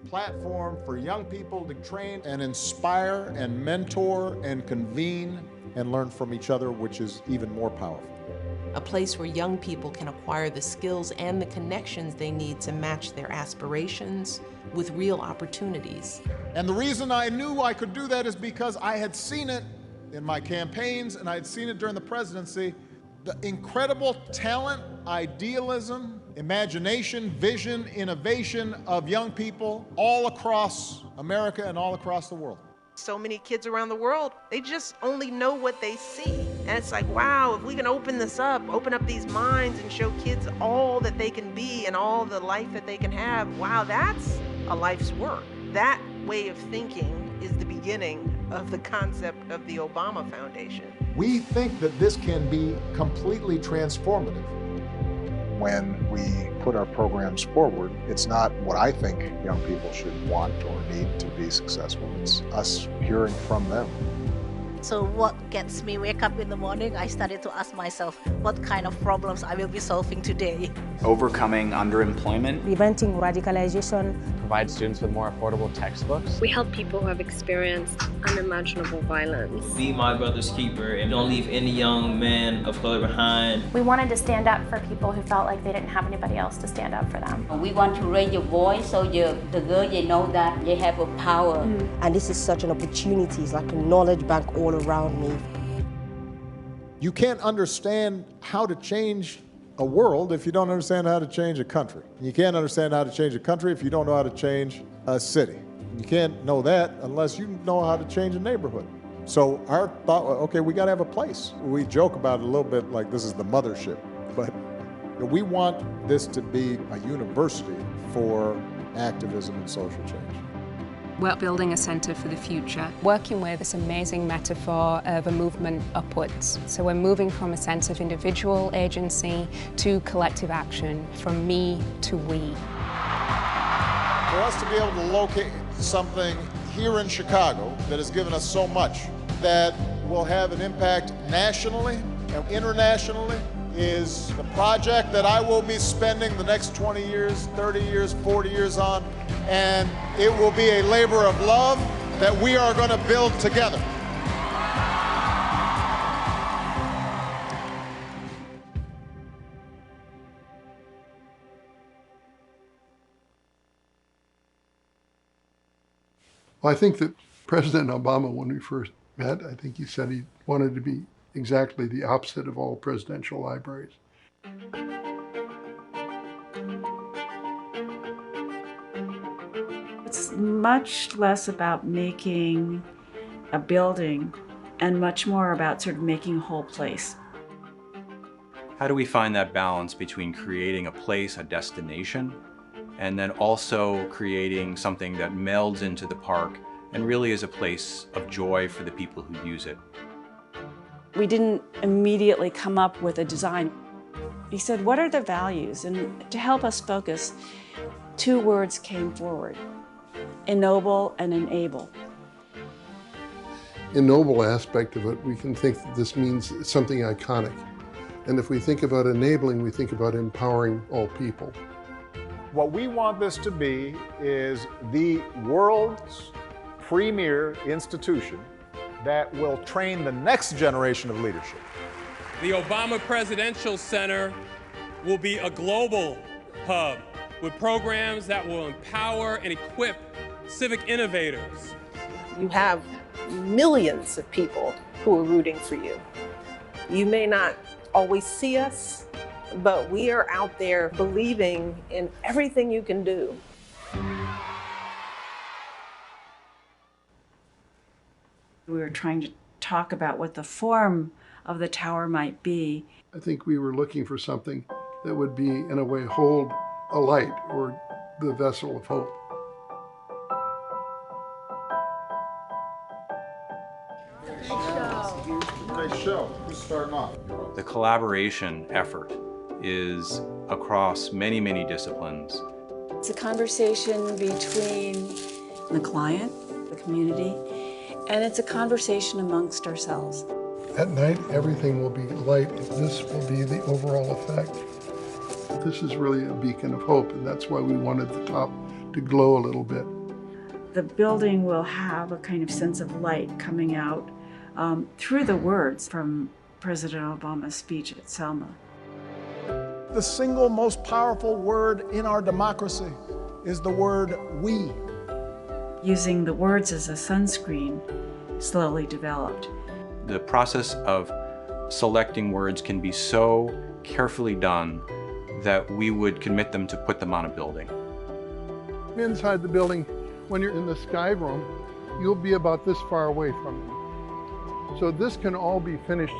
platform for young people to train and inspire and mentor and convene and learn from each other, which is even more powerful. A place where young people can acquire the skills and the connections they need to match their aspirations with real opportunities. And the reason I knew I could do that is because I had seen it in my campaigns and I had seen it during the presidency, the incredible talent, idealism, imagination, vision, innovation of young people all across America and all across the world. So many kids around the world, they just only know what they see. And it's like, wow, if we can open this up, open up these minds and show kids all that they can be and all the life that they can have, wow, that's a life's work. That way of thinking is the beginning of the concept of the Obama Foundation. We think that this can be completely transformative. When we put our programs forward, it's not what I think young people should want or need to be successful. It's us hearing from them. So what gets me wake up in the morning, I started to ask myself what kind of problems I will be solving today. Overcoming underemployment. Preventing radicalization. Provide students with more affordable textbooks. We help people who have experienced unimaginable violence. Be my brother's keeper and don't leave any young man of color behind. We wanted to stand up for people who felt like they didn't have anybody else to stand up for them. We want to raise your voice so the girl, they know that they have a power. And this is such an opportunity. It's like a knowledge bank all around me. You can't understand how to change a world if you don't understand how to change a country. You can't understand how to change a country if you don't know how to change a city. You can't know that unless you know how to change a neighborhood. So our thought, okay, we got to have a place. We joke about it a little bit like this is the mothership, but we want this to be a university for activism and social change. We're building a centre for the future, working with this amazing metaphor of a movement upwards. So we're moving from a sense of individual agency to collective action, from me to we. For us to be able to locate something here in Chicago that has given us so much, that will have an impact nationally and internationally, is the project that I will be spending the next 20 years, 30 years, 40 years on, and it will be a labor of love that we are going to build together. Well, I think that President Obama, when we first met, I think he said he wanted to be exactly the opposite of all presidential libraries. It's much less about making a building and much more about sort of making a whole place. How do we find that balance between creating a place, a destination, and then also creating something that melds into the park and really is a place of joy for the people who use it? We didn't immediately come up with a design. He said, what are the values? And to help us focus, two words came forward: ennoble and enable. Ennoble aspect of it, we can think that this means something iconic. And if we think about enabling, we think about empowering all people. What we want this to be is the world's premier institution that will train the next generation of leadership. The Obama Presidential Center will be a global hub with programs that will empower and equip civic innovators. You have millions of people who are rooting for you. You may not always see us, but we are out there believing in everything you can do. We were trying to talk about what the form of the tower might be. I think we were looking for something that would be, in a way, hold a light or the vessel of hope. Great show. Who's starting off? The collaboration effort is across many, many disciplines. It's a conversation between the client, the community, and it's a conversation amongst ourselves. At night, everything will be light. This will be the overall effect. This is really a beacon of hope, and that's why we wanted the top to glow a little bit. The building will have a kind of sense of light coming out through the words from President Obama's speech at Selma. The single most powerful word in our democracy is the word we. Using the words as a sunscreen slowly developed. The process of selecting words can be so carefully done that we would commit them to put them on a building. Inside the building, when you're in the sky room, you'll be about this far away from them. So this can all be finished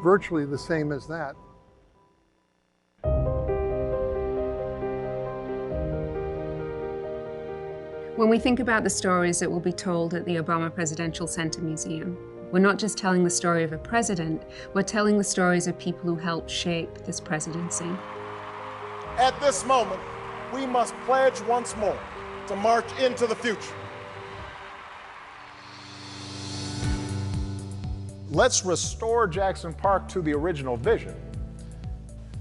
virtually the same as that. When we think about the stories that will be told at the Obama Presidential Center Museum, we're not just telling the story of a president, we're telling the stories of people who helped shape this presidency. At this moment, we must pledge once more to march into the future. Let's restore Jackson Park to the original vision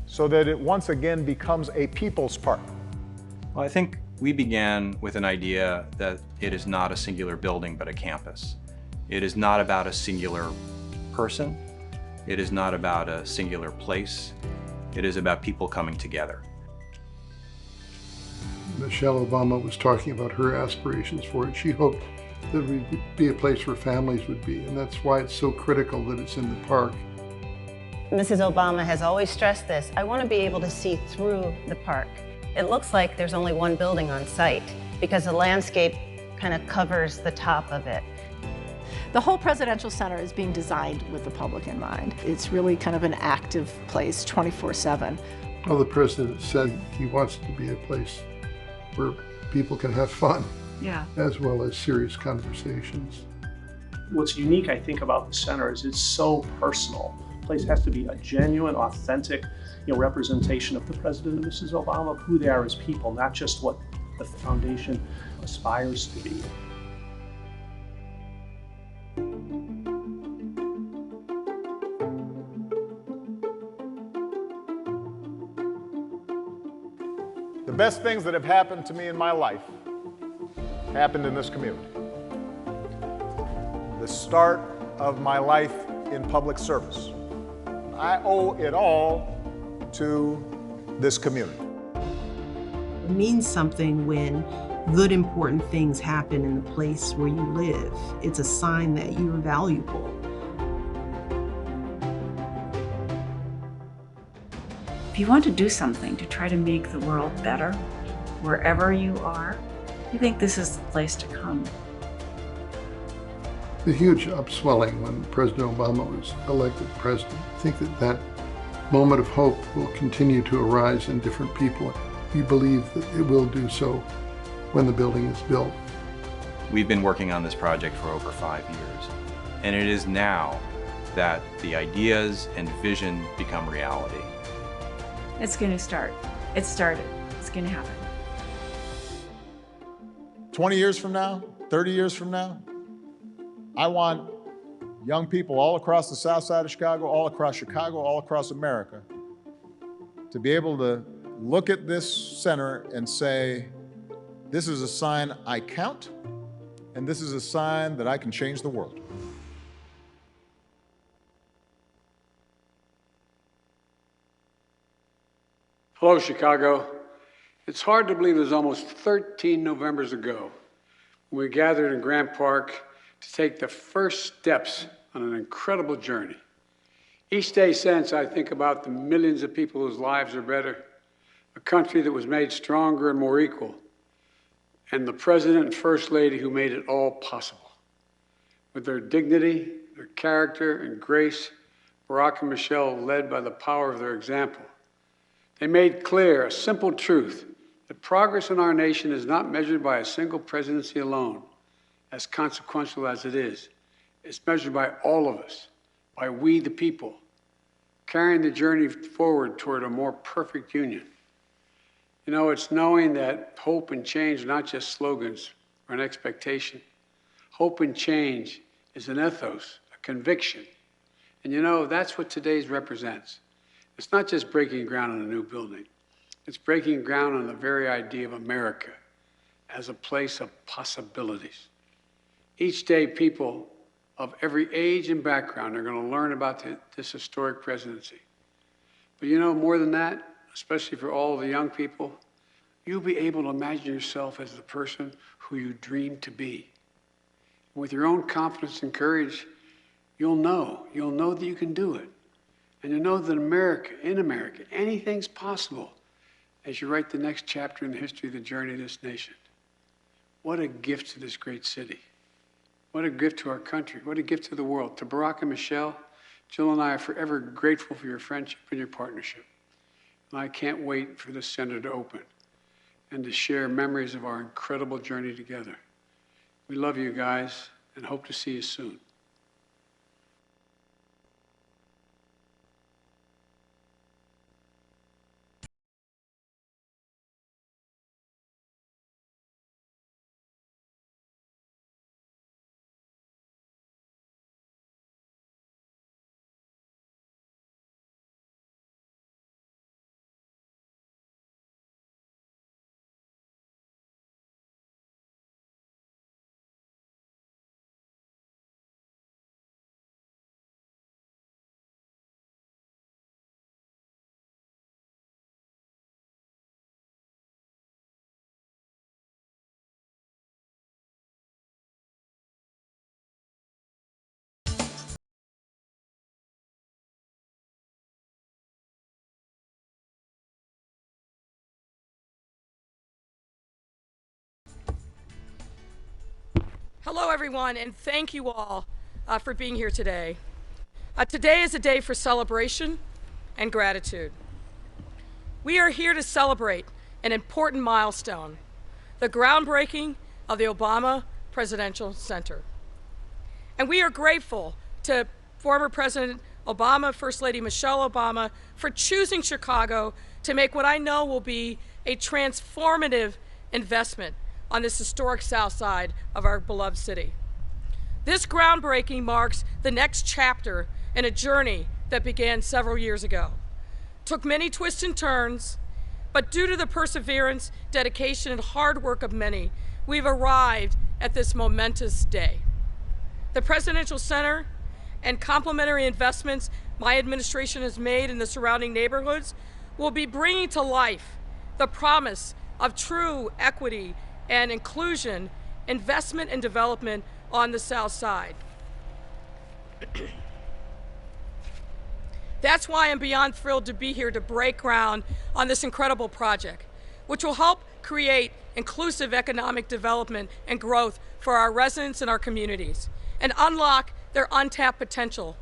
so that it once again becomes a people's park. Well, I think we began with an idea that it is not a singular building, but a campus. It is not about a singular person. It is not about a singular place. It is about people coming together. Michelle Obama was talking about her aspirations for it. She hoped that it would be a place where families would be, and that's why it's so critical that it's in the park. Mrs. Obama has always stressed this. I want to be able to see through the park. It looks like there's only one building on site because the landscape kind of covers the top of it. The whole presidential center is being designed with the public in mind. It's really kind of an active place 24/7. Well, the president said he wants it to be a place where people can have fun, as well as serious conversations. What's unique, I think, about the center is it's so personal. The place has to be a genuine, authentic, representation of the President and Mrs. Obama, of who they are as people, not just what the foundation aspires to be. The best things that have happened to me in my life happened in this community. The start of my life in public service. I owe it all to this community. It means something when good, important things happen in the place where you live. It's a sign that you're valuable. If you want to do something to try to make the world better, wherever you are, I think this is the place to come. The huge upswelling when President Obama was elected president, I think that moment of hope will continue to arise in different people. We believe that it will do so when the building is built. We've been working on this project for over 5 years, and it is now that the ideas and vision become reality. It's going to start. It started. It's going to happen. 20 years from now, 30 years from now, I want young people all across the south side of Chicago, all across America, to be able to look at this center and say, this is a sign I count, and this is a sign that I can change the world. Hello, Chicago. It's hard to believe it was almost 13 Novembers ago when we gathered in Grant Park to take the first steps on an incredible journey. Each day since, I think about the millions of people whose lives are better, a country that was made stronger and more equal, and the President and First Lady who made it all possible. With their dignity, their character, and grace, Barack and Michelle led by the power of their example. They made clear a simple truth, that progress in our nation is not measured by a single presidency alone, as consequential as it is. It's measured by all of us, by we the people, carrying the journey forward toward a more perfect union. You know, it's knowing that hope and change are not just slogans or an expectation. Hope and change is an ethos, a conviction. And you know, that's what today's represents. It's not just breaking ground on a new building. It's breaking ground on the very idea of America, as a place of possibilities. Each day, people of every age and background are going to learn about this historic presidency. But you know, more than that, especially for all of the young people, you'll be able to imagine yourself as the person who you dream to be. With your own confidence and courage, you'll know that you can do it. And you'll know that in America, anything's possible as you write the next chapter in the history of the journey of this nation. What a gift to this great city. What a gift to our country. What a gift to the world. To Barack and Michelle, Jill and I are forever grateful for your friendship and your partnership. And I can't wait for this center to open and to share memories of our incredible journey together. We love you guys and hope to see you soon. Hello, everyone, and thank you all for being here today. Today is a day for celebration and gratitude. We are here to celebrate an important milestone, the groundbreaking of the Obama Presidential Center. And we are grateful to former President Obama, First Lady Michelle Obama, for choosing Chicago to make what I know will be a transformative investment on this historic south side of our beloved city. This groundbreaking marks the next chapter in a journey that began several years ago. Took many twists and turns, but due to the perseverance, dedication, and hard work of many, we've arrived at this momentous day. The Presidential Center and complementary investments my administration has made in the surrounding neighborhoods will be bringing to life the promise of true equity and inclusion, investment and development on the South Side. That's why I'm beyond thrilled to be here to break ground on this incredible project, which will help create inclusive economic development and growth for our residents and our communities, and unlock their untapped potential.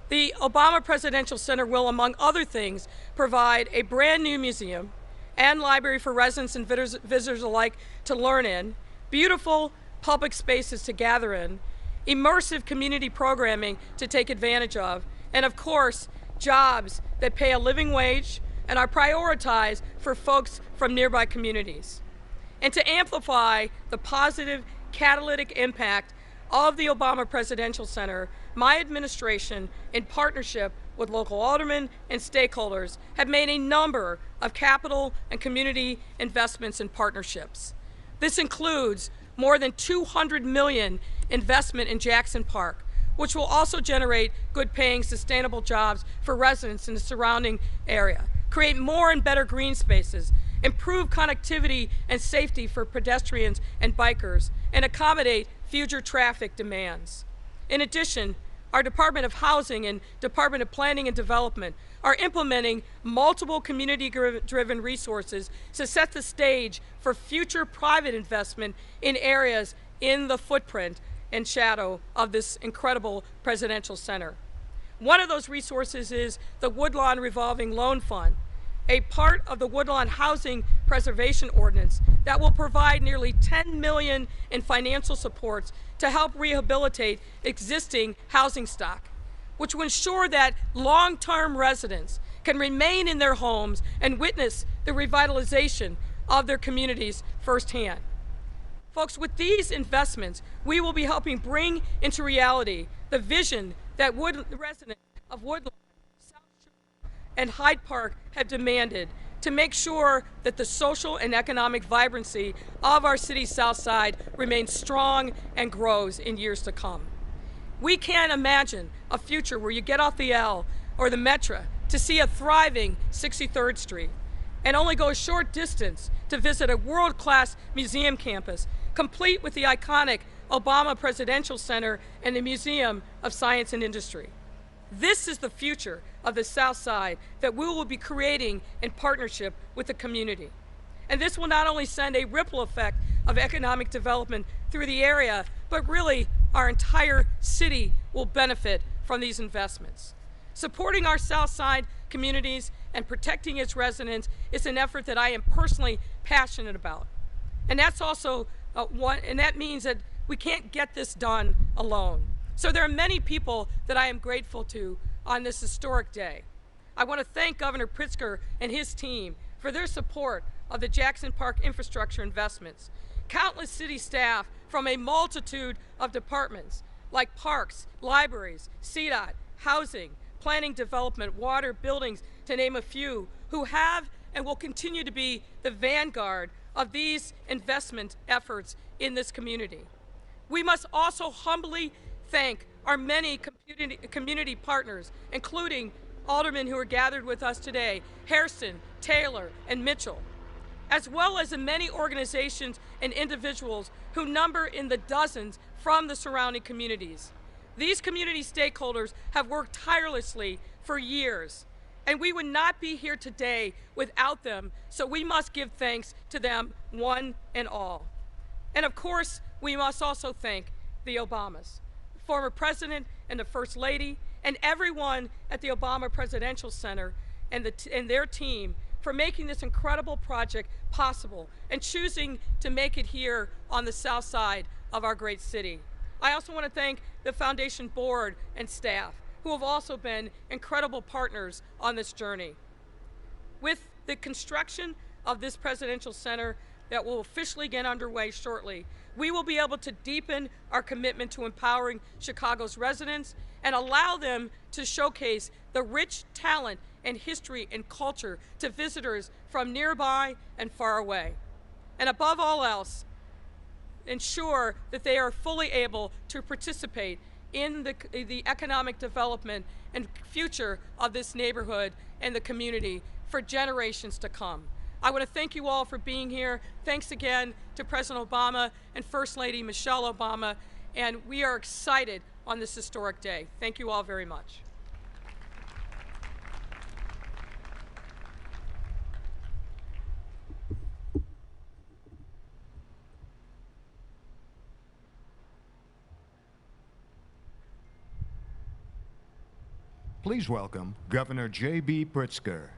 The Obama Presidential Center will, among other things, provide a brand new museum and library for residents and visitors alike to learn in, beautiful public spaces to gather in, immersive community programming to take advantage of, and of course, jobs that pay a living wage and are prioritized for folks from nearby communities. And to amplify the positive catalytic impact of the Obama Presidential Center, my administration, in partnership with local aldermen and stakeholders, have made a number of capital and community investments and partnerships. This includes more than $200 million investment in Jackson Park, which will also generate good-paying, sustainable jobs for residents in the surrounding area, create more and better green spaces, improve connectivity and safety for pedestrians and bikers, and accommodate future traffic demands. In addition, our Department of Housing and Department of Planning and Development are implementing multiple community-driven resources to set the stage for future private investment in areas in the footprint and shadow of this incredible presidential center. One of those resources is the Woodlawn Revolving Loan Fund, a part of the Woodlawn Housing Preservation Ordinance that will provide nearly $10 million in financial supports to help rehabilitate existing housing stock, which will ensure that long-term residents can remain in their homes and witness the revitalization of their communities firsthand. Folks, with these investments, we will be helping bring into reality the vision that residents of Woodlawn, South Shore, and Hyde Park have demanded to make sure that the social and economic vibrancy of our city's South Side remains strong and grows in years to come. We can't imagine a future where you get off the L or the Metro to see a thriving 63rd Street and only go a short distance to visit a world-class museum campus, complete with the iconic Obama Presidential Center and the Museum of Science and Industry. This is the future of the South Side that we will be creating in partnership with the community. And this will not only send a ripple effect of economic development through the area, but really our entire city will benefit from these investments. Supporting our South Side communities and protecting its residents is an effort that I am personally passionate about. And that's also and that means that we can't get this done alone. So there are many people that I am grateful to on this historic day. I want to thank Governor Pritzker and his team for their support of the Jackson Park infrastructure investments. Countless city staff from a multitude of departments like parks, libraries, CDOT, housing, planning development, water, buildings, to name a few, who have and will continue to be the vanguard of these investment efforts in this community. We must also humbly thank our many community partners, including aldermen who are gathered with us today, Hairston, Taylor, and Mitchell, as well as the many organizations and individuals who number in the dozens from the surrounding communities. These community stakeholders have worked tirelessly for years, and we would not be here today without them, so we must give thanks to them, one and all. And of course, we must also thank the Obamas, the former president and the First Lady, and everyone at the Obama Presidential Center and their team for making this incredible project possible and choosing to make it here on the South Side of our great city. I also want to thank the Foundation board and staff, who have also been incredible partners on this journey. With the construction of this Presidential Center that will officially get underway shortly, we will be able to deepen our commitment to empowering Chicago's residents and allow them to showcase the rich talent and history and culture to visitors from nearby and far away. And above all else, ensure that they are fully able to participate in the economic development and future of this neighborhood and the community for generations to come. I want to thank you all for being here. Thanks again to President Obama and First Lady Michelle Obama, and we are excited on this historic day. Thank you all very much. Please welcome Governor J.B. Pritzker.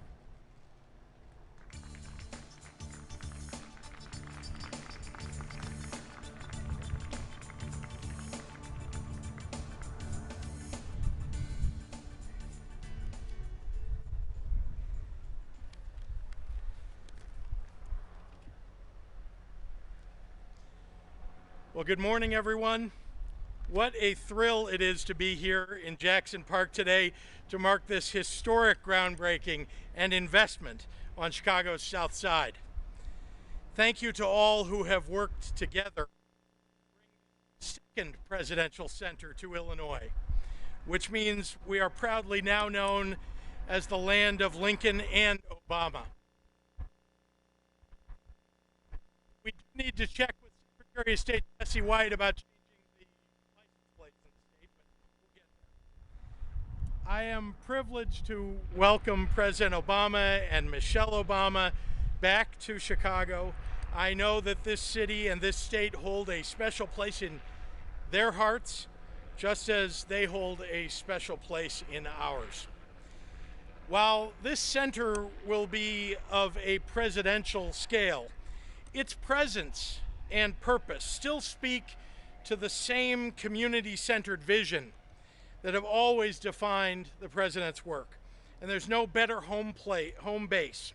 Well, good morning, everyone. What a thrill it is to be here in Jackson Park today to mark this historic groundbreaking and investment on Chicago's South Side. Thank you to all who have worked together to bring the second presidential center to Illinois, which means we are proudly now known as the land of Lincoln and Obama. We do need to check with Secretary of State Jesse White about I am privileged to welcome President Obama and Michelle Obama back to Chicago. I know that this city and this state hold a special place in their hearts, just as they hold a special place in ours. While this center will be of a presidential scale, its presence and purpose still speak to the same community-centered vision that have always defined the president's work. And there's no better home base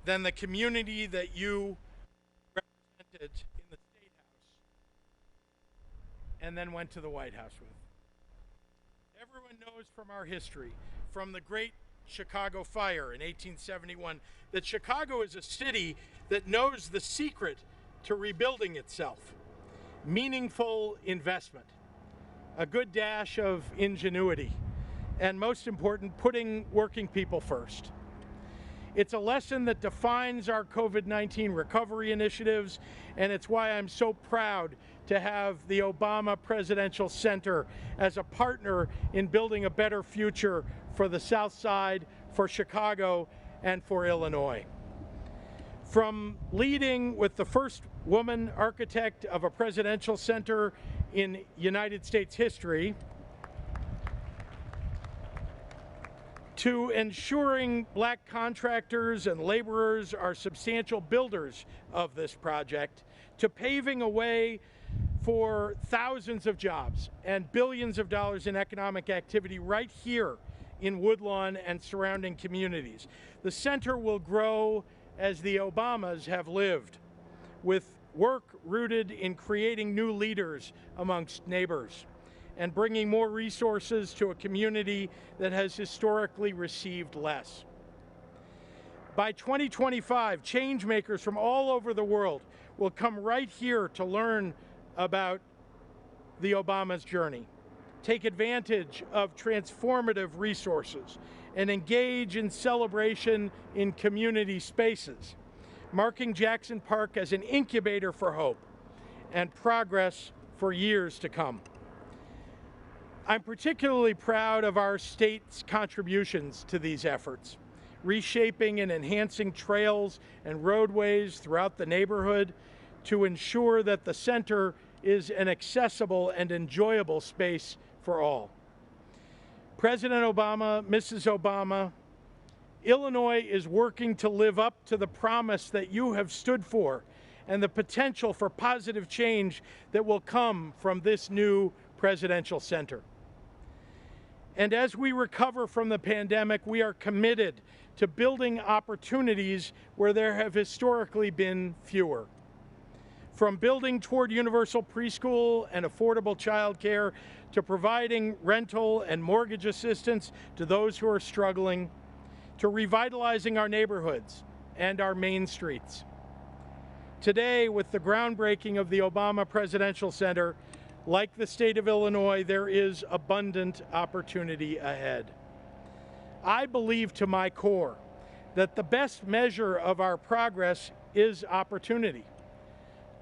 than the community that you represented in the State House and then went to the White House with. Everyone knows from our history, from the great Chicago fire in 1871 that Chicago is a city that knows the secret to rebuilding itself. Meaningful investment, a good dash of ingenuity, and most important, putting working people first. It's a lesson that defines our COVID-19 recovery initiatives, and it's why I'm so proud to have the Obama Presidential Center as a partner in building a better future for the South Side, for Chicago, and for Illinois. From leading with the first woman architect of a presidential center in United States history, to ensuring black contractors and laborers are substantial builders of this project, to paving a way for thousands of jobs and billions of dollars in economic activity right here in Woodlawn and surrounding communities. The center will grow as the Obamas have lived, with work rooted in creating new leaders amongst neighbors and bringing more resources to a community that has historically received less. By 2025, change makers from all over the world will come right here to learn about the Obama's journey, take advantage of transformative resources, and engage in celebration in community spaces, marking Jackson Park as an incubator for hope and progress for years to come. I'm particularly proud of our state's contributions to these efforts, reshaping and enhancing trails and roadways throughout the neighborhood to ensure that the center is an accessible and enjoyable space for all. President Obama, Mrs. Obama, Illinois is working to live up to the promise that you have stood for and the potential for positive change that will come from this new presidential center. And as we recover from the pandemic, we are committed to building opportunities where there have historically been fewer. From building toward universal preschool and affordable childcare to providing rental and mortgage assistance to those who are struggling, to revitalizing our neighborhoods and our main streets. Today, with the groundbreaking of the Obama Presidential Center, like the state of Illinois, there is abundant opportunity ahead. I believe to my core that the best measure of our progress is opportunity.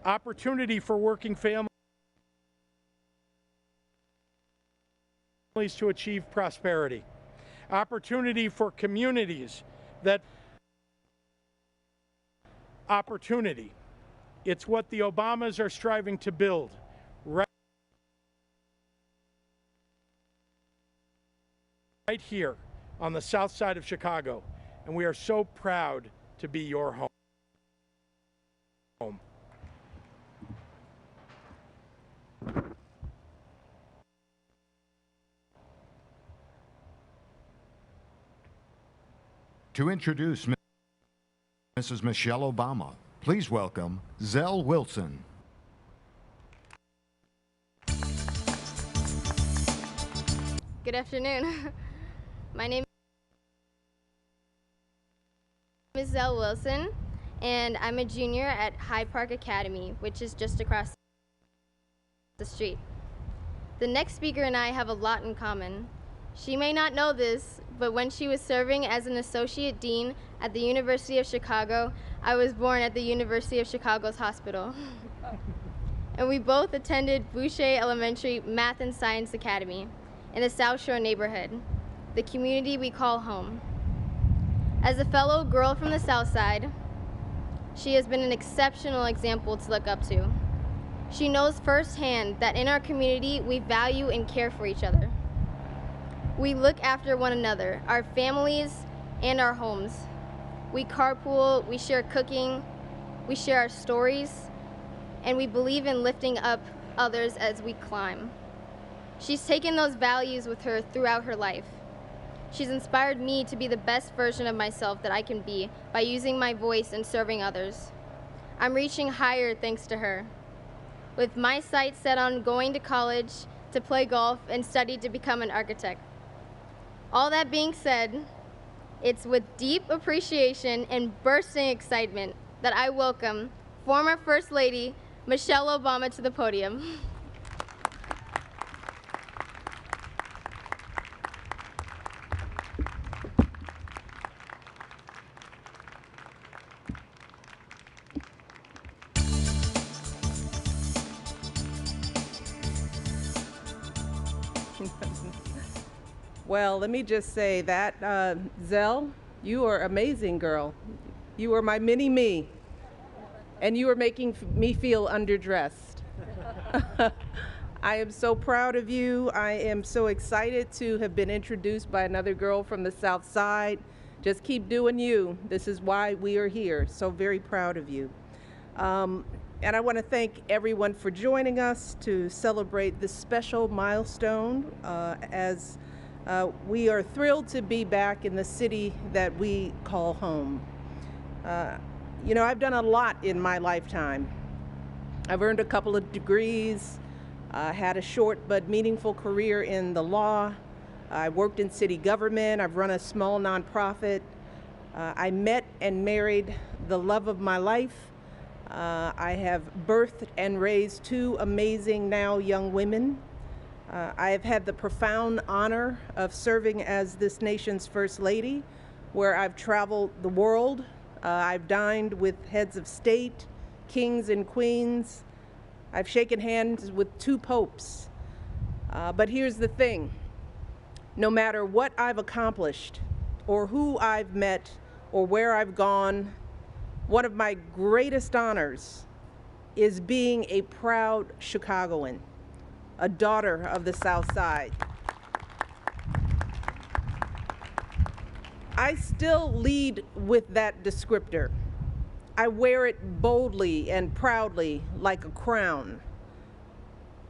Opportunity for working families to achieve prosperity. Opportunity for communities that opportunity. It's what the Obamas are striving to build right here on the south side of Chicago, and we are so proud to be your home. To introduce Mrs. Michelle Obama, please welcome ZELL Wilson. Good afternoon. My name is ZELL Wilson, and I'm a junior at Hyde Park Academy, which is just across the street. The next speaker and I have a lot in common. She may not know this, but when she was serving as an associate dean at the University of Chicago, I was born at the University of Chicago's hospital. And we both attended Boucher Elementary Math and Science Academy in the South Shore neighborhood, the community we call home. As a fellow girl from the South Side, she has been an exceptional example to look up to. She knows firsthand that in our community, we value and care for each other. We look after one another, our families, and our homes. We carpool, we share cooking, we share our stories, and we believe in lifting up others as we climb. She's taken those values with her throughout her life. She's inspired me to be the best version of myself that I can be by using my voice and serving others. I'm reaching higher thanks to her. With my sights set on going to college, to play golf, and study to become an architect. All that being said, It's with deep appreciation and bursting excitement that I welcome former First Lady Michelle Obama to the podium. Well, let me just say that, Zell, you are amazing, girl. You are my mini-me, and you are making me feel underdressed. I am so proud of you. I am so excited to have been introduced by another girl from the South Side. Just keep doing you. This is why we are here. So very proud of you. And I want to thank everyone for joining us to celebrate this special milestone as we are thrilled to be back in the city that we call home. You know, I've done a lot in my lifetime. I've earned a couple of degrees, had a short but meaningful career in the law. I worked in city government. I've run a small nonprofit. I met and married the love of my life. I have birthed and raised two amazing now young women. I have had the profound honor of serving as this nation's First Lady, where I've traveled the world. I've dined with heads of state, kings and queens. I've shaken hands with two popes. But here's the thing. No matter what I've accomplished, or who I've met, or where I've gone, one of my greatest honors is being a proud Chicagoan, a daughter of the South Side. I still lead with that descriptor. I wear it boldly and proudly like a crown.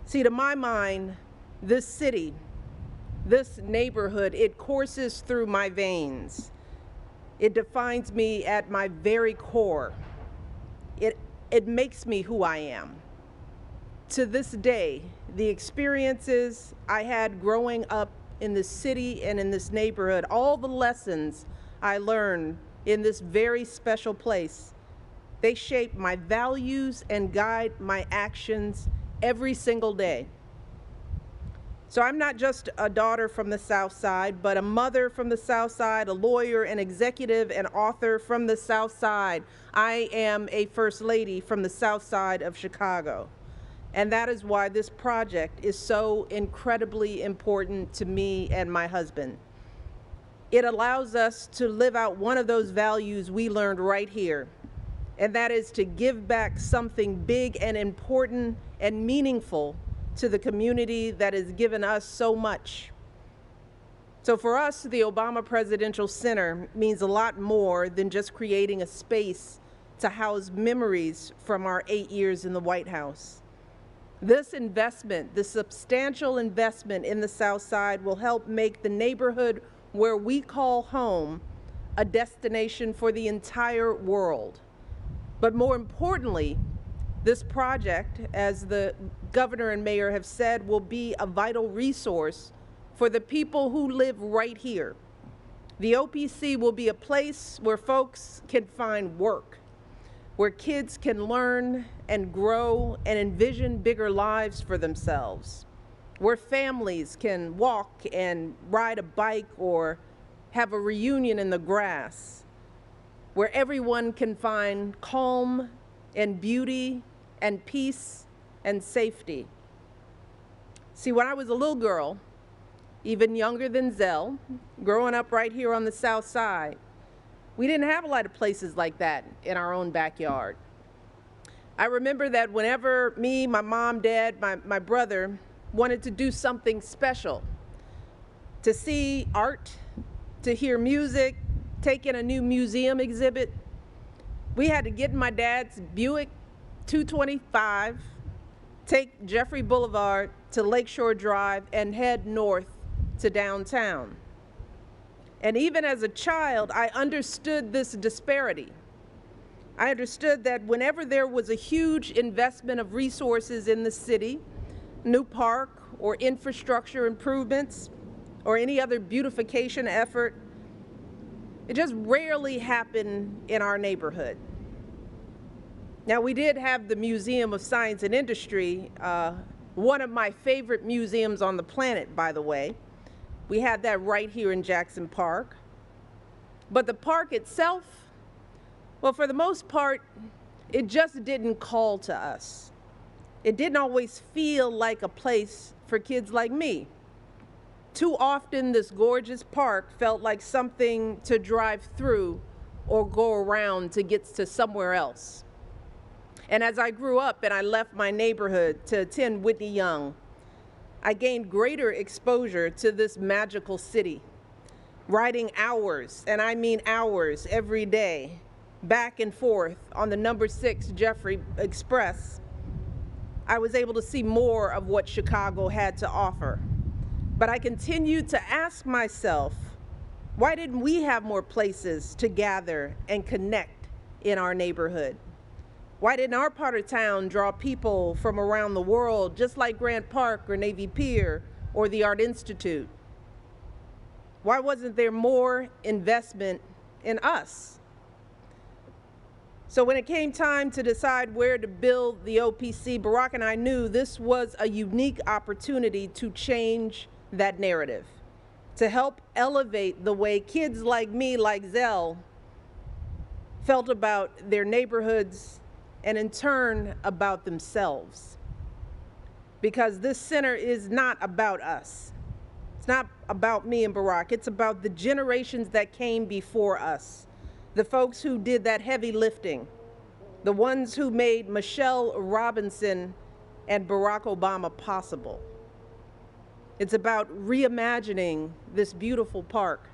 See, to my mind, this city, this neighborhood, it courses through my veins. It defines me at my very core. It makes me who I am. To this day, the experiences I had growing up in this city and in this neighborhood, all the lessons I learned in this very special place, they shape my values and guide my actions every single day. So I'm not just a daughter from the South Side, but a mother from the South Side, a lawyer, an executive, and author from the South Side. I am a First Lady from the South Side of Chicago. And that is why this project is so incredibly important to me and my husband. It allows us to live out one of those values we learned right here, and that is to give back something big and important and meaningful to the community that has given us so much. So for us, the Obama Presidential Center means a lot more than just creating a space to house memories from our 8 years in the White House. This investment, this substantial investment in the South Side, will help make the neighborhood where we call home a destination for the entire world. But more importantly, this project, as the governor and mayor have said, will be a vital resource for the people who live right here. The OPC will be a place where folks can find work, where kids can learn and grow and envision bigger lives for themselves, where families can walk and ride a bike or have a reunion in the grass, where everyone can find calm and beauty and peace and safety. See, when I was a little girl, even younger than Zell, growing up right here on the South Side, we didn't have a lot of places like that in our own backyard. I remember that whenever me, my mom, dad, my brother wanted to do something special, to see art, to hear music, take in a new museum exhibit, we had to get in my dad's Buick 225, take Jeffrey Boulevard to Lakeshore Drive, and head north to downtown. And even as a child, I understood this disparity. I understood that whenever there was a huge investment of resources in the city, new park or infrastructure improvements or any other beautification effort, It just rarely happened in our neighborhood. Now, we did have the Museum of Science and Industry, one of my favorite museums on the planet, by the way. We had that right here in Jackson Park. But the park itself, well, for the most part, it just didn't call to us. It didn't always feel like a place for kids like me. Too often, this gorgeous park felt like something to drive through or go around to get to somewhere else. And as I grew up and I left my neighborhood to attend Whitney Young, I gained greater exposure to this magical city, riding hours, and I mean hours, every day, back and forth on the number 6 Jeffrey Express. I was able to see more of what Chicago had to offer. But I continued to ask myself, why didn't we have more places to gather and connect in our neighborhood? Why didn't our part of town draw people from around the world, just like Grant Park or Navy Pier or the Art Institute? Why wasn't there more investment in us? So when it came time to decide where to build the OPC, Barack and I knew this was a unique opportunity to change that narrative, to help elevate the way kids like me, like ZELL, felt about their neighborhoods and in turn about themselves. Because this center is not about us. It's not about me and Barack. It's about the generations that came before us, the folks who did that heavy lifting, the ones who made Michelle Robinson and Barack Obama possible. It's about reimagining this beautiful park.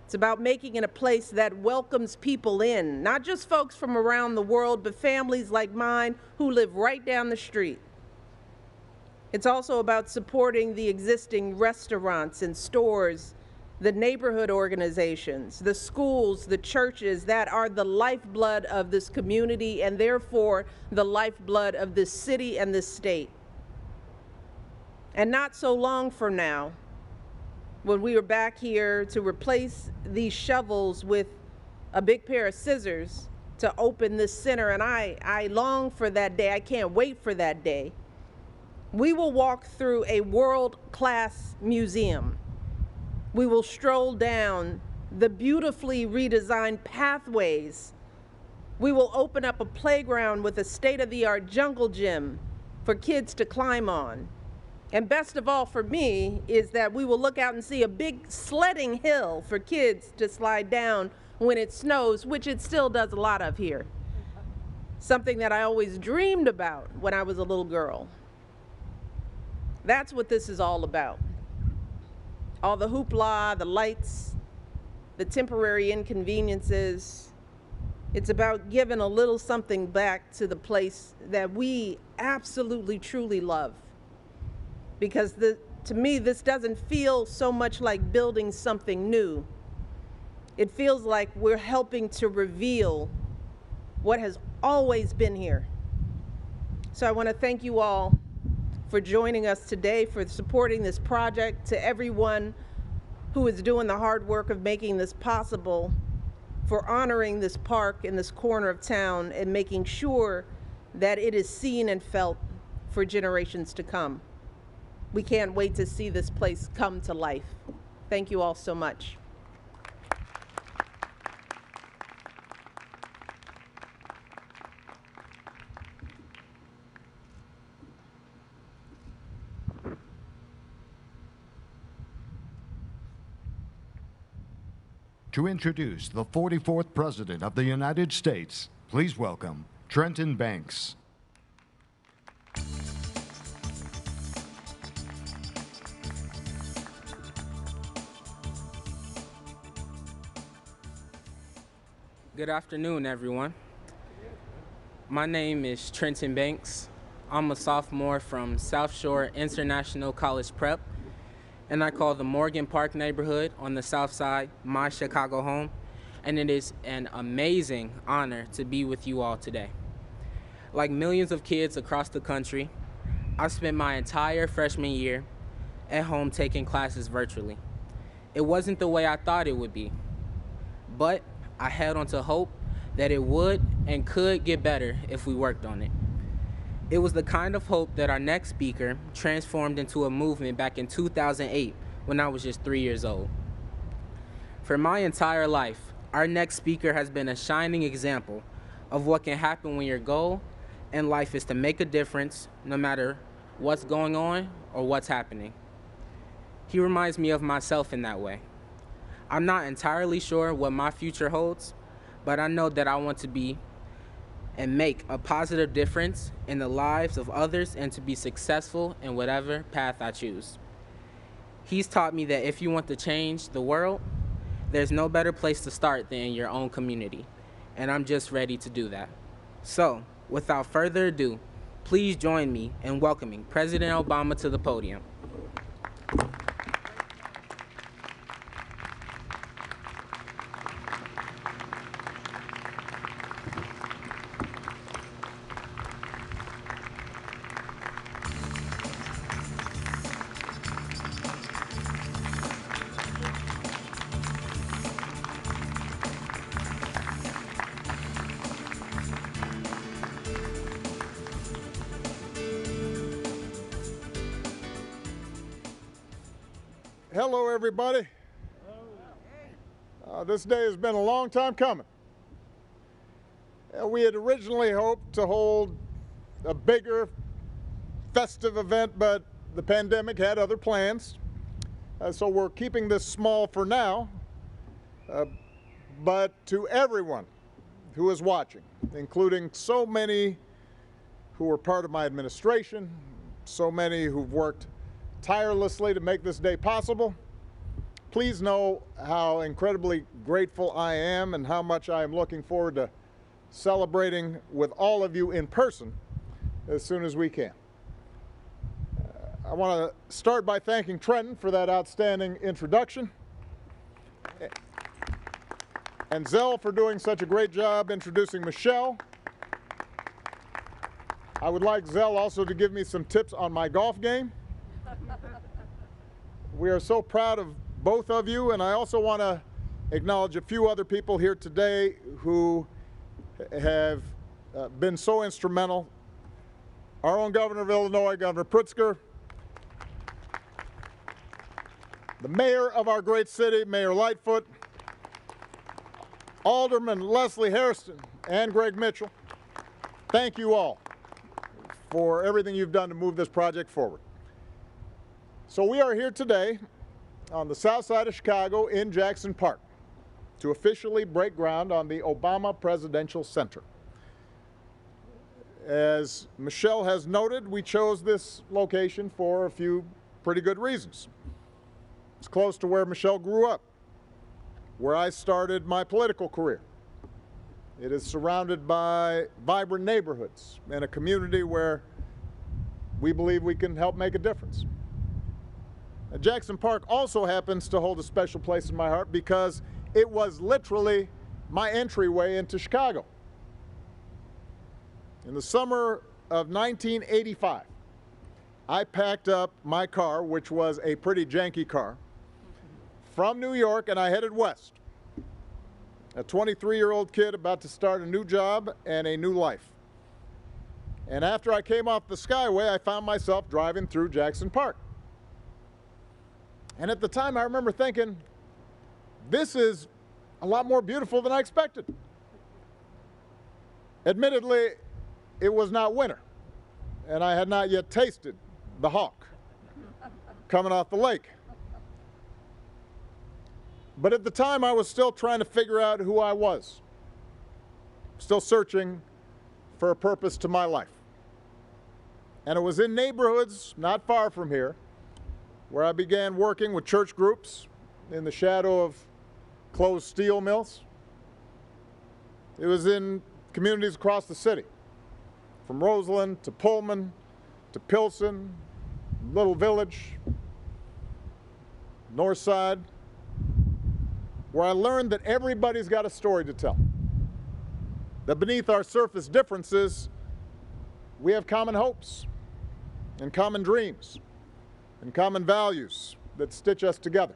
It's about making it a place that welcomes people in, not just folks from around the world, but families like mine who live right down the street. It's also about supporting the existing restaurants and stores, the neighborhood organizations, the schools, the churches that are the lifeblood of this community and therefore the lifeblood of this city and this state. And not so long from now, when we are back here to replace these shovels with a big pair of scissors to open this center, and I long for that day, I can't wait for that day, we will walk through a world-class museum. We will stroll down the beautifully redesigned pathways. We will open up a playground with a state-of-the-art jungle gym for kids to climb on. And best of all for me is that we will look out and see a big sledding hill for kids to slide down when it snows, which it still does a lot of here. Something that I always dreamed about when I was a little girl. That's what this is all about. All the hoopla, the lights, the temporary inconveniences. It's about giving a little something back to the place that we absolutely, truly love. Because to me, this doesn't feel so much like building something new. It feels like we're helping to reveal what has always been here. So I want to thank you all for joining us today, for supporting this project, to everyone who is doing the hard work of making this possible, for honoring this park in this corner of town and making sure that it is seen and felt for generations to come. We can't wait to see this place come to life. Thank you all so much. To introduce the 44th President of the United States, please welcome Trenton Banks. Good afternoon, everyone. My name is Trenton Banks. I'm a sophomore from South Shore International College Prep, and I call the Morgan Park neighborhood on the south side my Chicago home, and it is an amazing honor to be with you all today. Like millions of kids across the country, I spent my entire freshman year at home taking classes virtually. It wasn't the way I thought it would be, but I held on to hope that it would and could get better if we worked on it. It was the kind of hope that our next speaker transformed into a movement back in 2008 when I was just 3 years old. For my entire life, our next speaker has been a shining example of what can happen when your goal in life is to make a difference no matter what's going on or what's happening. He reminds me of myself in that way. I'm not entirely sure what my future holds, but I know that I want to be and make a positive difference in the lives of others and to be successful in whatever path I choose. He's taught me that if you want to change the world, there's no better place to start than in your own community, and I'm just ready to do that. So, without further ado, please join me in welcoming President Obama to the podium. Hello, everybody. This day has been a long time coming. We had originally hoped to hold a bigger festive event, but the pandemic had other plans. So we're keeping this small for now. But to everyone who is watching, including so many who were part of my administration, so many who've worked tirelessly to make this day possible, please know how incredibly grateful I am and how much I am looking forward to celebrating with all of you in person as soon as we can. I want to start by thanking Trenton for that outstanding introduction, and ZELL for doing such a great job introducing Michelle. I would like ZELL also to give me some tips on my golf game. We are so proud of both of you, and I also want to acknowledge a few other people here today who have been so instrumental. Our own governor of Illinois, Governor Pritzker, the mayor of our great city, Mayor Lightfoot, Alderman Leslie Hairston, and Greg Mitchell. Thank you all for everything you've done to move this project forward. So we are here today on the south side of Chicago in Jackson Park to officially break ground on the Obama Presidential Center. As Michelle has noted, we chose this location for a few pretty good reasons. It's close to where Michelle grew up, where I started my political career. It is surrounded by vibrant neighborhoods and a community where we believe we can help make a difference. Jackson Park also happens to hold a special place in my heart because it was literally my entryway into Chicago. In the summer of 1985, I packed up my car, which was a pretty janky car, from New York, and I headed west. A 23-year-old kid about to start a new job and a new life. And after I came off the Skyway, I found myself driving through Jackson Park. And at the time, I remember thinking, this is a lot more beautiful than I expected. Admittedly, it was not winter, and I had not yet tasted the hawk coming off the lake. But at the time, I was still trying to figure out who I was, still searching for a purpose to my life. And it was in neighborhoods not far from here where I began working with church groups in the shadow of closed steel mills. It was in communities across the city, from Roseland to Pullman to Pilsen, Little Village, North Side, where I learned that everybody's got a story to tell. That beneath our surface differences, we have common hopes and common dreams and common values that stitch us together.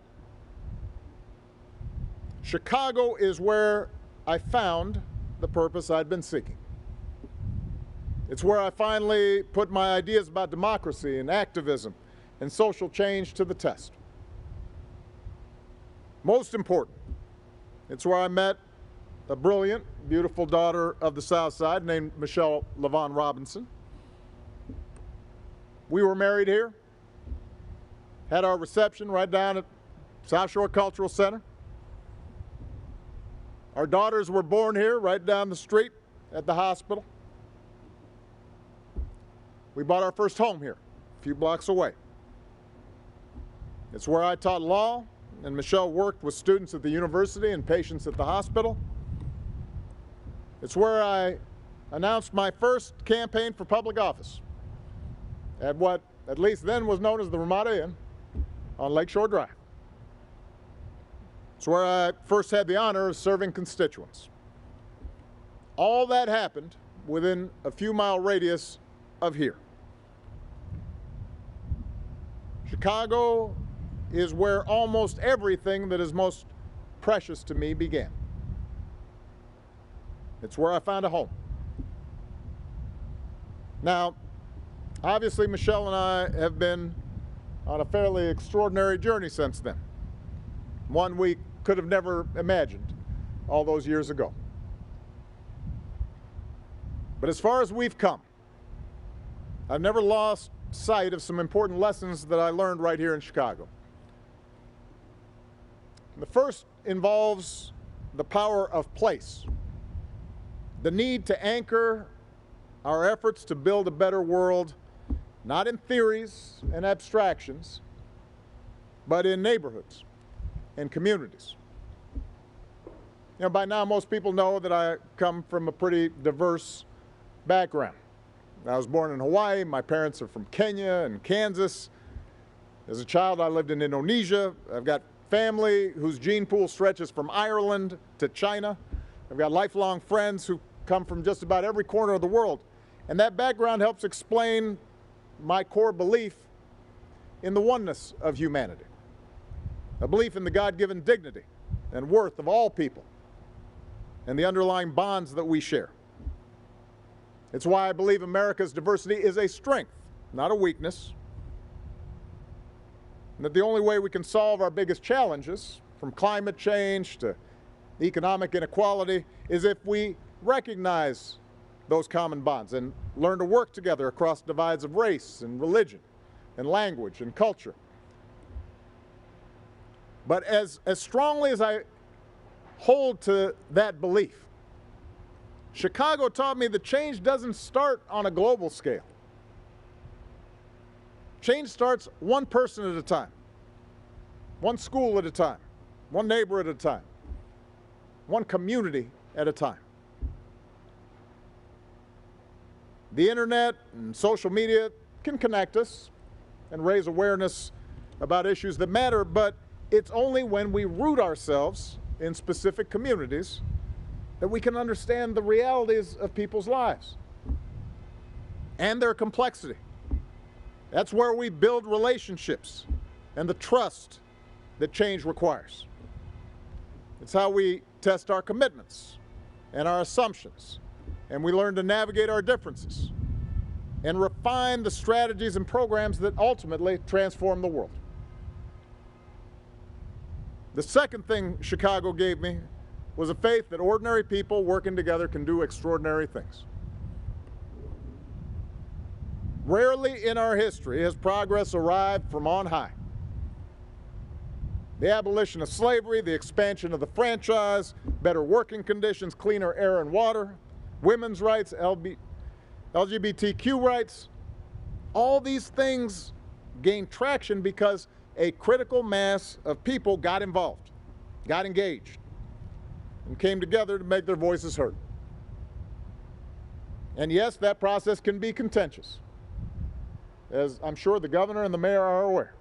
Chicago is where I found the purpose I'd been seeking. It's where I finally put my ideas about democracy and activism and social change to the test. Most important, it's where I met a brilliant, beautiful daughter of the South Side named Michelle LaVaughn Robinson. We were married here, had our reception right down at South Shore Cultural Center. Our daughters were born here, right down the street at the hospital. We bought our first home here, a few blocks away. It's where I taught law, and Michelle worked with students at the university and patients at the hospital. It's where I announced my first campaign for public office at what at least then was known as the Ramada Inn on Lakeshore Drive. It's where I first had the honor of serving constituents. All that happened within a few mile radius of here. Chicago is where almost everything that is most precious to me began. It's where I found a home. Now, obviously, Michelle and I have been on a fairly extraordinary journey since then. One we could have never imagined all those years ago. But as far as we've come, I've never lost sight of some important lessons that I learned right here in Chicago. The first involves the power of place, the need to anchor our efforts to build a better world, not in theories and abstractions, but in neighborhoods and communities. You know, by now most people know that I come from a pretty diverse background. I was born in Hawaii. My parents are from Kenya and Kansas. As a child, I lived in Indonesia. I've got family whose gene pool stretches from Ireland to China. I've got lifelong friends who come from just about every corner of the world. And that background helps explain my core belief in the oneness of humanity, a belief in the God-given dignity and worth of all people and the underlying bonds that we share. It's why I believe America's diversity is a strength, not a weakness, and that the only way we can solve our biggest challenges, from climate change to economic inequality, is if we recognize those common bonds and learn to work together across divides of race and religion and language and culture. But as strongly as I hold to that belief, Chicago taught me that change doesn't start on a global scale. Change starts one person at a time, one school at a time, one neighbor at a time, one community at a time. The internet and social media can connect us and raise awareness about issues that matter, but it's only when we root ourselves in specific communities that we can understand the realities of people's lives and their complexity. That's where we build relationships and the trust that change requires. It's how we test our commitments and our assumptions, and we learn to navigate our differences and refine the strategies and programs that ultimately transform the world. The second thing Chicago gave me was a faith that ordinary people working together can do extraordinary things. Rarely in our history has progress arrived from on high. The abolition of slavery, the expansion of the franchise, better working conditions, cleaner air and water, women's rights, LGBTQ rights, all these things gained traction because a critical mass of people got involved, got engaged, and came together to make their voices heard. And yes, that process can be contentious, as I'm sure the governor and the mayor are aware.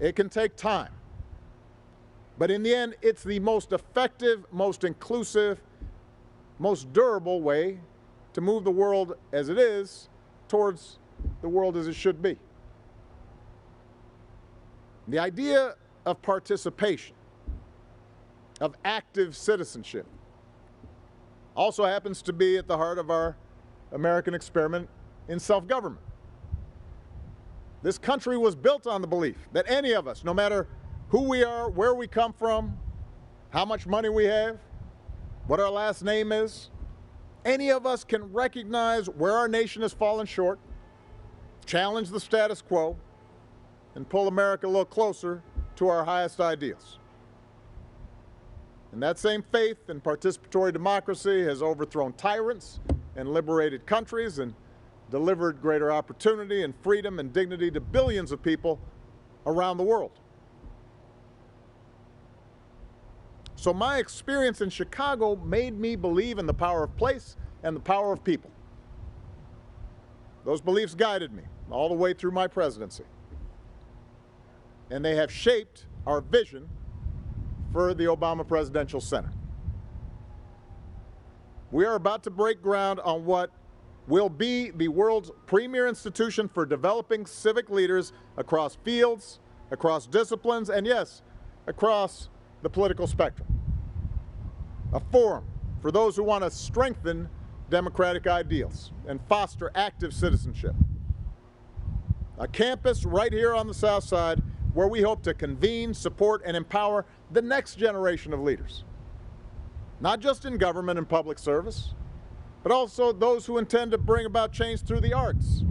It can take time. But in the end, it's the most effective, most inclusive, most durable way to move the world as it is towards the world as it should be. The idea of participation of active citizenship. Also happens to be at the heart of our American experiment in self-government. This country was built on the belief that any of us, no matter who we are, where we come from, how much money we have, what our last name is, any of us can recognize where our nation has fallen short, challenge the status quo, and pull America a little closer to our highest ideals. And that same faith in participatory democracy has overthrown tyrants and liberated countries and delivered greater opportunity and freedom and dignity to billions of people around the world. So my experience in Chicago made me believe in the power of place and the power of people. Those beliefs guided me all the way through my presidency. And they have shaped our vision for the Obama Presidential Center. We are about to break ground on what will be the world's premier institution for developing civic leaders across fields, across disciplines, and yes, across the political spectrum. A forum for those who want to strengthen democratic ideals and foster active citizenship. A campus right here on the South Side where we hope to convene, support, and empower the next generation of leaders. Not just in government and public service, but also those who intend to bring about change through the arts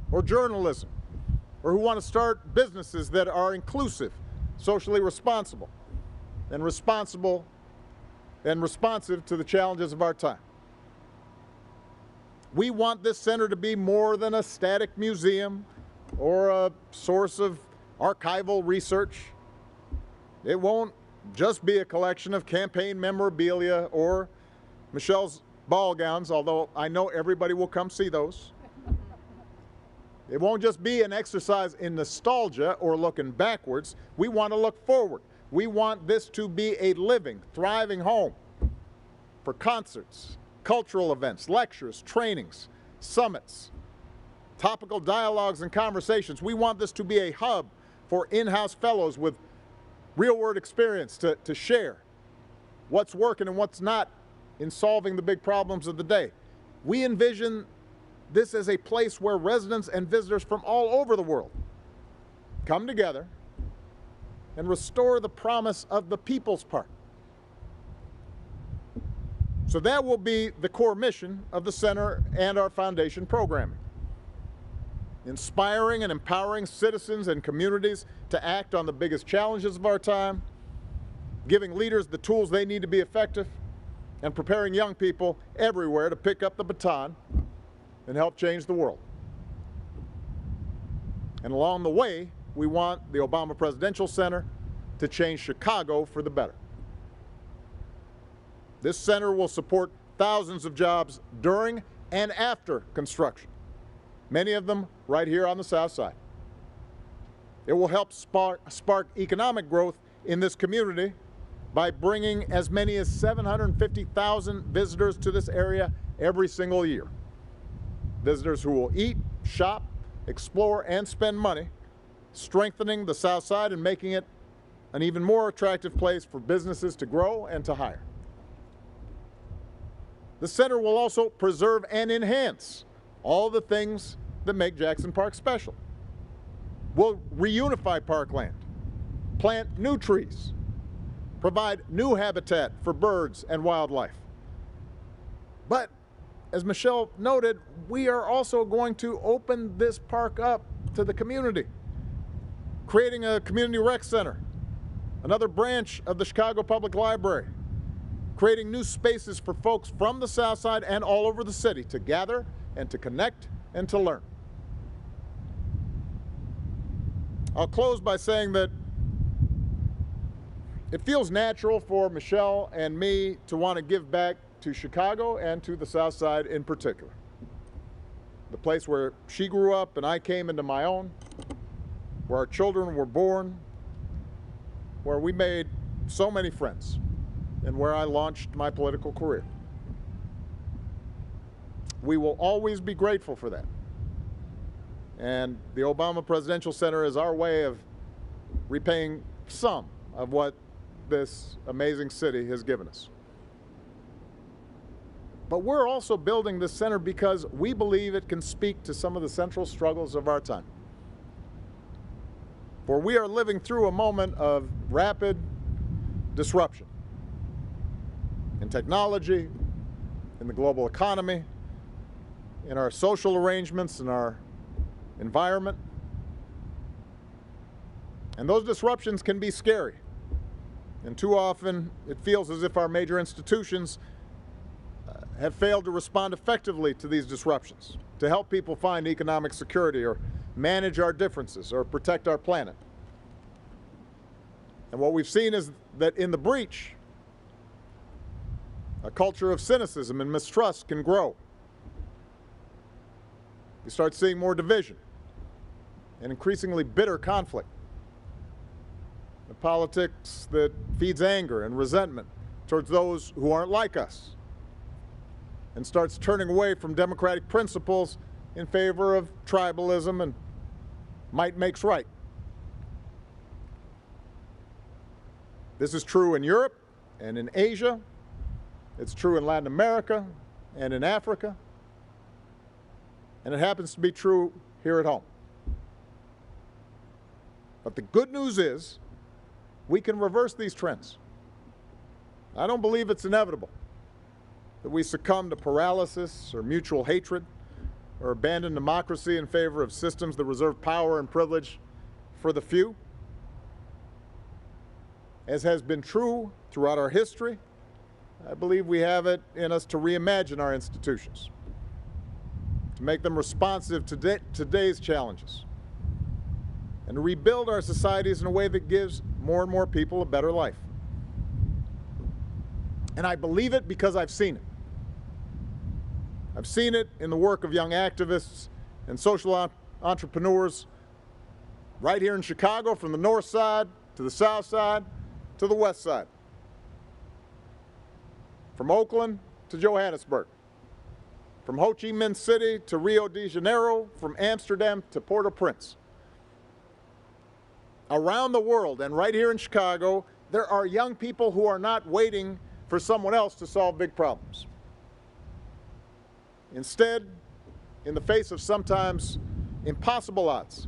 or journalism, or who want to start businesses that are inclusive, socially responsible, and responsive to the challenges of our time. We want this center to be more than a static museum or a source of archival research. It won't just be a collection of campaign memorabilia or Michelle's ball gowns, although I know everybody will come see those. It won't just be an exercise in nostalgia or looking backwards. We want to look forward. We want this to be a living, thriving home for concerts, cultural events, lectures, trainings, summits, topical dialogues and conversations. We want this to be a hub for in-house fellows with real-world experience to share what's working and what's not in solving the big problems of the day. We envision this as a place where residents and visitors from all over the world come together and restore the promise of the People's Park. So that will be the core mission of the center and our foundation programming. Inspiring and empowering citizens and communities to act on the biggest challenges of our time, giving leaders the tools they need to be effective, and preparing young people everywhere to pick up the baton and help change the world. And along the way, we want the Obama Presidential Center to change Chicago for the better. This center will support thousands of jobs during and after construction, many of them right here on the South Side. It will help spark economic growth in this community by bringing as many as 750,000 visitors to this area every single year. Visitors who will eat, shop, explore, and spend money, strengthening the South Side and making it an even more attractive place for businesses to grow and to hire. The center will also preserve and enhance all the things that make Jackson Park special. We'll reunify parkland, plant new trees, provide new habitat for birds and wildlife. But as Michelle noted, we are also going to open this park up to the community, creating a community rec center, another branch of the Chicago Public Library, creating new spaces for folks from the South Side and all over the city to gather and to connect and to learn. I'll close by saying that it feels natural for Michelle and me to want to give back to Chicago and to the South Side in particular. The place where she grew up and I came into my own, where our children were born, where we made so many friends, and where I launched my political career. We will always be grateful for that. And the Obama Presidential Center is our way of repaying some of what this amazing city has given us. But we're also building this center because we believe it can speak to some of the central struggles of our time. For we are living through a moment of rapid disruption in technology, in the global economy, in our social arrangements, in our environment. And those disruptions can be scary. And too often it feels as if our major institutions have failed to respond effectively to these disruptions, to help people find economic security or manage our differences or protect our planet. And what we've seen is that in the breach, a culture of cynicism and mistrust can grow. You start seeing more division and increasingly bitter conflict. A politics that feeds anger and resentment towards those who aren't like us and starts turning away from democratic principles in favor of tribalism and might makes right. This is true in Europe and in Asia. It's true in Latin America and in Africa. And it happens to be true here at home. But the good news is we can reverse these trends. I don't believe it's inevitable that we succumb to paralysis or mutual hatred or abandon democracy in favor of systems that reserve power and privilege for the few. As has been true throughout our history, I believe we have it in us to reimagine our institutions, to make them responsive to today's challenges, and to rebuild our societies in a way that gives more and more people a better life. And I believe it because I've seen it. I've seen it in the work of young activists and social entrepreneurs right here in Chicago, from the north side to the south side to the west side, from Oakland to Johannesburg, from Ho Chi Minh City to Rio de Janeiro, from Amsterdam to Port-au-Prince. Around the world and right here in Chicago, there are young people who are not waiting for someone else to solve big problems. Instead, in the face of sometimes impossible odds,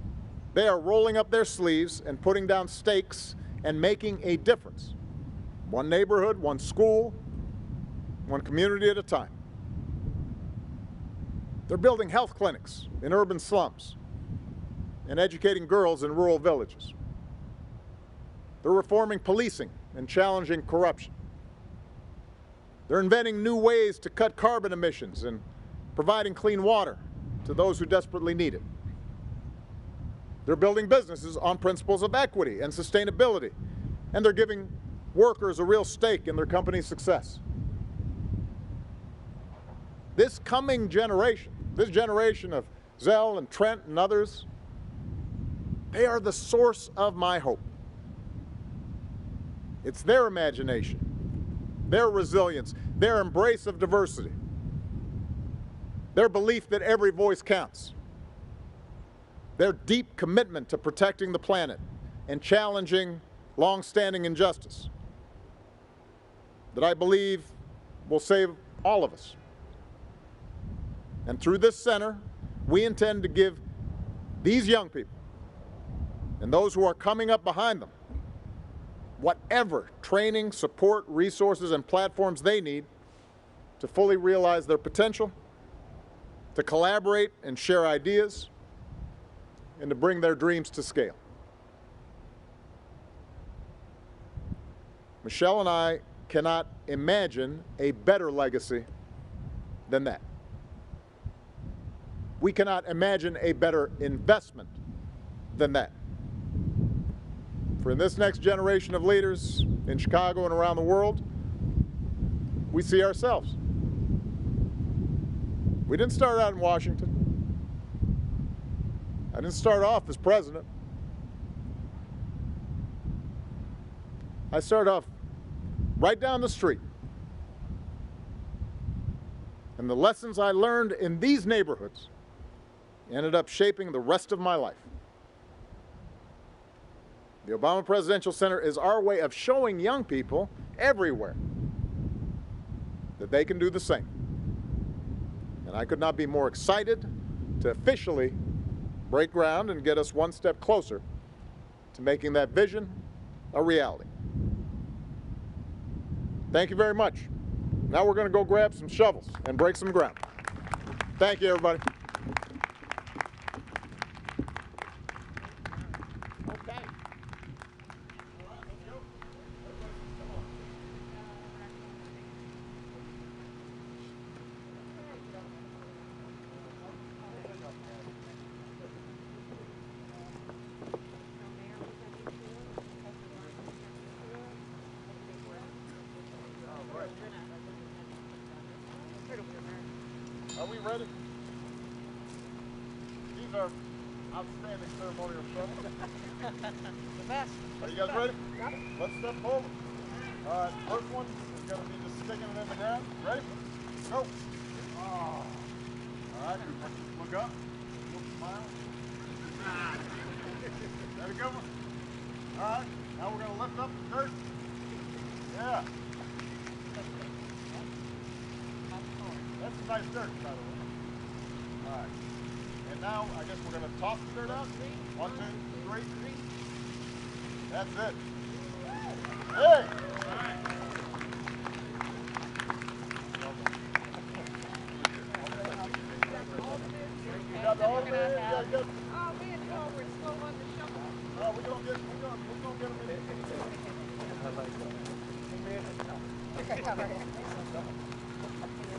they are rolling up their sleeves and putting down stakes and making a difference. One neighborhood, one school, one community at a time. They're building health clinics in urban slums and educating girls in rural villages. They're reforming policing and challenging corruption. They're inventing new ways to cut carbon emissions and providing clean water to those who desperately need it. They're building businesses on principles of equity and sustainability, and they're giving workers a real stake in their company's success. This coming generation, this generation of ZELL and Trent and others, they are the source of my hope. It's their imagination, their resilience, their embrace of diversity, their belief that every voice counts, their deep commitment to protecting the planet and challenging long-standing injustice that I believe will save all of us. And through this center, we intend to give these young people and those who are coming up behind them whatever training, support, resources, and platforms they need to fully realize their potential, to collaborate and share ideas, and to bring their dreams to scale. Michelle and I cannot imagine a better legacy than that. We cannot imagine a better investment than that. For in this next generation of leaders in Chicago and around the world, we see ourselves. We didn't start out in Washington. I didn't start off as president. I started off right down the street. And the lessons I learned in these neighborhoods ended up shaping the rest of my life. The Obama Presidential Center is our way of showing young people everywhere that they can do the same. And I could not be more excited to officially break ground and get us one step closer to making that vision a reality. Thank you very much. Now we're going to go grab some shovels and break some ground. Thank you, everybody. Are we ready? These are outstanding ceremonial shovels. The best. Are you guys ready? Got it. Let's step forward. All right, first one is going to be just sticking it in the ground. Ready? Go. Oh. All right, look up. Look, smile. Ready, go. All right, now we're going to lift up the dirt. Yeah. That's some nice dirt, by the way. All right. And now, I guess we're going to toss the dirt out. 1, 2, 3. That's it. Hey! You got the whole thing? Oh, man, no, we're slow on the shovel. Oh, we're going to get them in. I like that.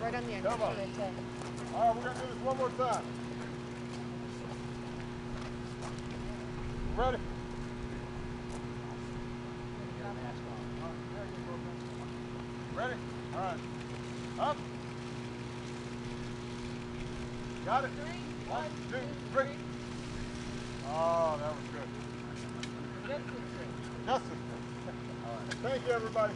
Right on the end. Come on. All right, we're going to do this one more time. Ready? Ready? All right. Up. Got it? 1, 2, 3. Oh, that was good. Just as good. All right. Thank you, everybody.